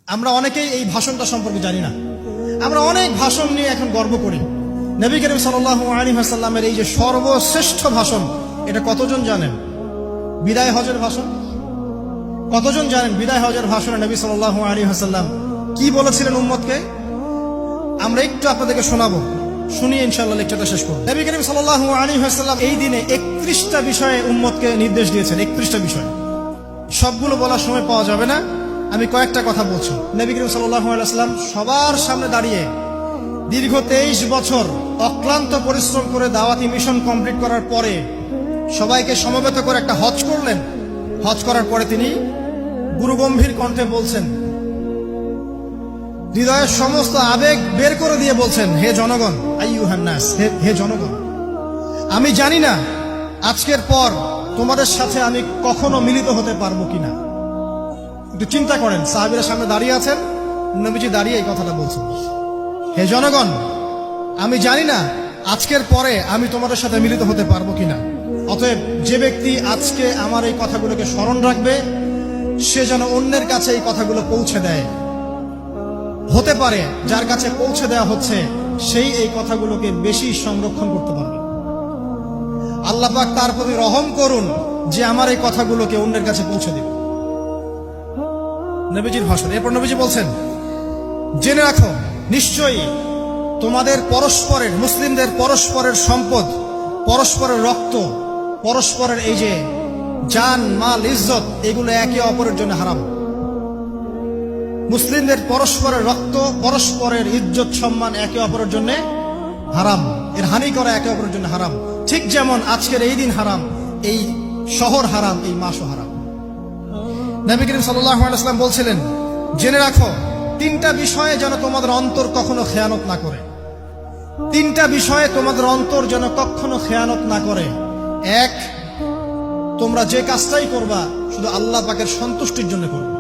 আমরা অনেকেই এই ভাষণটা সম্পর্কে জানি না। আমরা অনেক ভাষণ নিয়ে এখন গর্ব করি। নবী করিম সাল্লাল্লাহু আলাইহি ওয়াসাল্লামের এই যে সর্বশ্রেষ্ঠ ভাষণ, এটা কতজন জানেন? বিদায় হজের ভাষণ। কতজন জানেন বিদায় হজের ভাষণে নবী সাল্লাল্লাহু আলাইহি ওয়াসাল্লাম কি বলেছিলেন উম্মতকে? আমরা একটু আপনাদেরকে শোনাবো, শুনিয়ে ইনশাআল্লাহ লেকচারটা শেষ করব। নবী করিম সাল্লাল্লাহু আলাইহি ওয়াসাল্লাম এই দিনে 31টা বিষয়ে উম্মতকে নির্দেশ দিয়েছেন। 31টা বিষয়, সবগুলো বলার সময় পাওয়া যাবে না, আমি কয়েকটা কথা বলছি। নবী করিম সাল্লাল্লাহু আলাইহি ওয়াসাল্লাম সবার সামনে দাঁড়িয়ে দীর্ঘ 23 বছর অক্লান্ত পরিশ্রম করে দাওয়াতি মিশন কমপ্লিট করার পরে সবাইকে সমবেত করে একটা হজ করলেন। হজ করার পরে তিনি গুরুগম্ভীর কণ্ঠে বলছেন, হৃদয়ের সমস্ত আবেগ বের করে দিয়ে বলছেন, হে জনগণ, আইয়ুহান নাস, হে জনগণ, আমি জানি না আজকের পর তোমাদের সাথে আমি কখনো মিলিত হতে পারবো কিনা। একটু চিন্তা করেন, সাহাবীরা সামনে দাঁড়িয়ে আছেন, নবীজি দাঁড়িয়ে এই কথাটা বলছেন, হে জনগণ, আমি জানি না আজকের পরে আমি তোমাদের সাথে মিলিত হতে পারবো কিনা। অতএব যে ব্যক্তি আজকে আমার এই কথাগুলোকে স্মরণ রাখবে, সে যেন অন্যের কাছে এই কথাগুলো পৌঁছে দেয়। হতে পারে যার কাছে পৌঁছে দেওয়া হচ্ছে সেই এই কথাগুলোকে বেশি সংরক্ষণ করতে পারবে। আল্লাহ পাক তার প্রতি রহম করুন যে আমার এই কথাগুলোকে অন্যের কাছে পৌঁছে দেবে। নবীজির ভাষণ। এরপর নবীজি বলছেন, জেনে রাখো, নিশ্চয়ই তোমাদের পরস্পরের, মুসলিমদের পরস্পরের সম্পদ, পরস্পরের রক্ত, পরস্পরের এই যে জান, মাল, ইজ্জত, এগুলো একে অপরের জন্য হারাম। মুসলিমদের পরস্পরের রক্ত, পরস্পরের ইজ্জত, সম্মান একে অপরের জন্য হারাম। এর হানি করা একে অপরের জন্য হারাম। ঠিক যেমন আজকের এই দিন হারাম, এই শহর হারাম, এই মাসও হারাম। নবী করিম সাল্লাল্লাহু আলাইহি ওয়াসাল্লাম বলছিলেন, জেনে রাখো, 3টা বিষয়ে যেন তোমাদের অন্তর কখনো খেয়ানত না করে। 3টা বিষয়ে তোমাদের অন্তর যেন কখনো খেয়ানত না করে। 1, তোমরা যে কাজটাই করবা শুধু আল্লাহ পাকের সন্তুষ্টির জন্য করবে।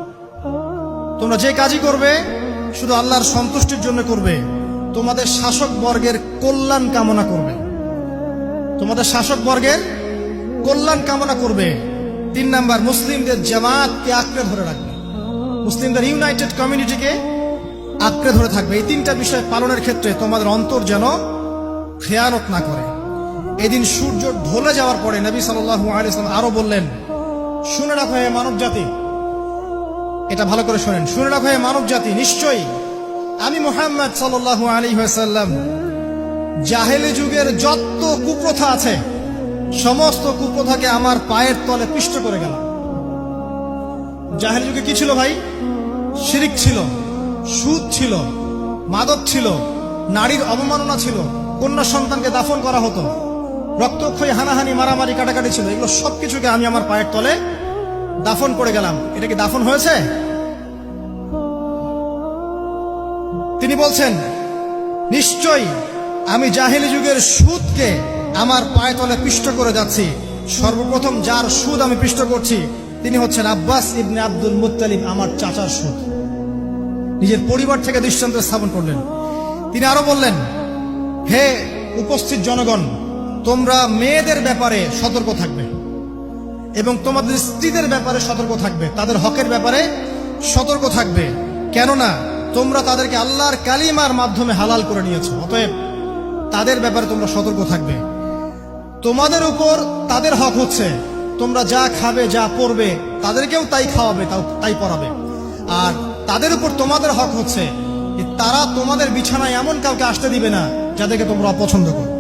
তোমরা যে কাজই করবে শুধু আল্লাহর সন্তুষ্টির জন্য করবে। তোমাদের শাসক বর্গের কল্যাণ কামনা করবে। তোমাদের শাসক বর্গের কল্যাণ কামনা করবে। 3 নাম্বার, মুসলিমদের জামাতকে আঁকড়ে ধরে রাখবে। মুসলিমদের ইউনাইটেড কমিউনিটিকে আঁকড়ে ধরে থাকবে। এই 3টা বিষয় পালনের ক্ষেত্রে তোমাদের অন্তর যেন খেয়ানত না করে। এদিন সূর্য ঢলে যাওয়ার পরে নবী সাল্লাল্লাহু আলাইহি ওয়াসাল্লাম আরো বললেন, শুনে রাখো হে মানব জাতি, এটা ভালো করে শোনেন, শুনে রাখো হে মানব জাতি, নিশ্চয়ই আমি মুহাম্মদ সাল্লাল্লাহু আলাইহি ওয়াসাল্লাম জাহেলি যুগের যত কুপ্রথা আছে সমস্ত কুপ্রথাকে আমার পায়ের তলে পিষ্ট করে গেলাম। জাহেলি যুগে কি ছিল ভাই? শিরিক ছিল, সুদ ছিল, মাদক ছিল, নারীর অবমাননা ছিল, কন্যা সন্তানকে দাফন করা হতো, রক্তক্ষয়ী, হানাহানি, মারামারি, কাটাকাটি ছিল। এগুলো সবকিছুকে আমি আমার পায়ের তলে দাফন করে গেলাম। এটা কি দাফন হয়েছে? তিনি বলছেন, নিশ্চয়ই আমি জাহেলি যুগের সুদকে আমার পায়ে তলে পিষ্ট করে যাচ্ছি। সর্বপ্রথম যার সুদ আমি পিষ্ট করছি তিনি হচ্ছেন আব্বাস ইবনে আব্দুল মুত্তালিব, আমার চাচার সুদ। নিজের পরিবার থেকে দৃষ্টান্ত স্থাপন করলেন। তিনি আরো বললেন, হে উপস্থিত জনগণ, তোমরা মেয়েদের ব্যাপারে সতর্ক থাকবে এবং তোমাদের স্ত্রীদের ব্যাপারে সতর্ক থাকবে, তাদের হকের ব্যাপারে সতর্ক থাকবে, কেননা তোমরা তাদেরকে আল্লাহর কালিমার মাধ্যমে হালাল করে নিয়েছো। অতএব তাদের ব্যাপারে তোমরা সতর্ক থাকবে। তোমাদের উপর তাদের হক হচ্ছে তোমরা যা খাবে, যা পরবে, তাদেরকেও তাই খাওয়াবে, তাই পরাবে। আর তাদের উপর তোমাদের হক হচ্ছে তারা তোমাদের বিছানায় এমন কাউকে আসতে দিবে না যাদেরকে তোমরা অপছন্দ করো।